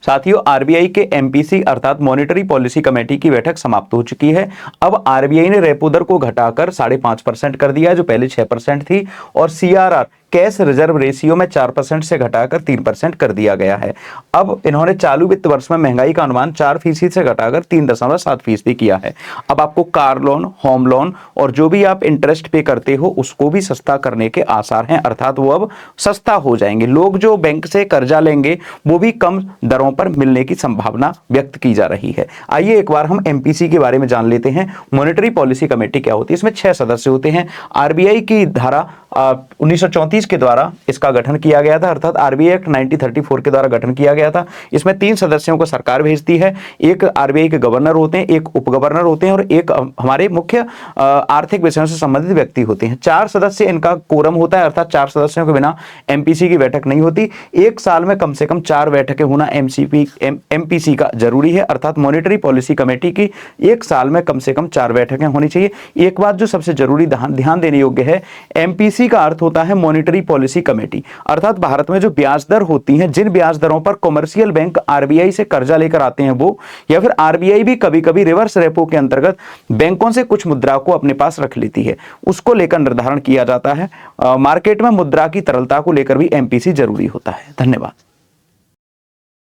साथियों, आरबीआई के एमपीसी अर्थात मॉनेटरी पॉलिसी कमेटी की बैठक समाप्त हो चुकी है। अब आरबीआई ने रेपो दर को घटाकर 5.5% कर दिया है, जो पहले 6% थी, और सीआरआर कैश रिजर्व रेशियो में 4% से घटाकर 3% कर दिया गया है। अब इन्होंने चालू वित्त वर्ष में महंगाई का अनुमान 4% से घटाकर 3.7% किया है। अब आपको कार लोन, होम लोन और जो भी आप इंटरेस्ट पे करते हो उसको भी सस्ता करने के आसार हैं, अर्थात वो अब सस्ता हो जाएंगे। लोग जो बैंक से कर्जा लेंगे वो भी कम दरों पर मिलने की संभावना व्यक्त की जा रही है। आइए एक बार हम एमपीसी के बारे में जान लेते हैं। मॉनेटरी पॉलिसी कमेटी क्या होती है? इसमें 6 सदस्य होते हैं। आरबीआई की धारा 1934 के द्वारा इसका गठन किया गया था, अर्थात आरबीआई एक्ट 1934 के द्वारा गठन किया गया था। इसमें 3 सदस्यों को सरकार भेजती है। एक आरबीआई के गवर्नर होते हैं, एक उप गवर्नर होते हैं और एक हमारे मुख्य आर्थिक विषयों से संबंधित व्यक्ति होते हैं। 4 सदस्य इनका कोरम होता है, अर्थात 4 सदस्यों के बिना एमपीसी की बैठक नहीं होती। एक साल में कम से कम 4 बैठकें होना एमपीसी का जरूरी है, अर्थात मॉनेटरी पॉलिसी कमेटी की एक साल में कम से कम 4 बैठकें होनी चाहिए। एक बात जो सबसे जरूरी ध्यान देने योग्य है, एमपीसी का अर्थ होता है मॉनेटरी पॉलिसी कमेटी, अर्थात भारत में जो ब्याज दर होती हैं, जिन ब्याज दरों पर कमर्शियल बैंक आरबीआई से कर्जा लेकर आते हैं वो, या फिर आरबीआई भी कभी-कभी रिवर्स रेपो के अंतर्गत बैंकों से कुछ मुद्रा को अपने पास रख लेती है, उसको लेकर निर्धारण किया जाता है। मार्केट में मुद्रा की तरलता को लेकर भी एमपीसी जरूरी होता है। धन्यवाद।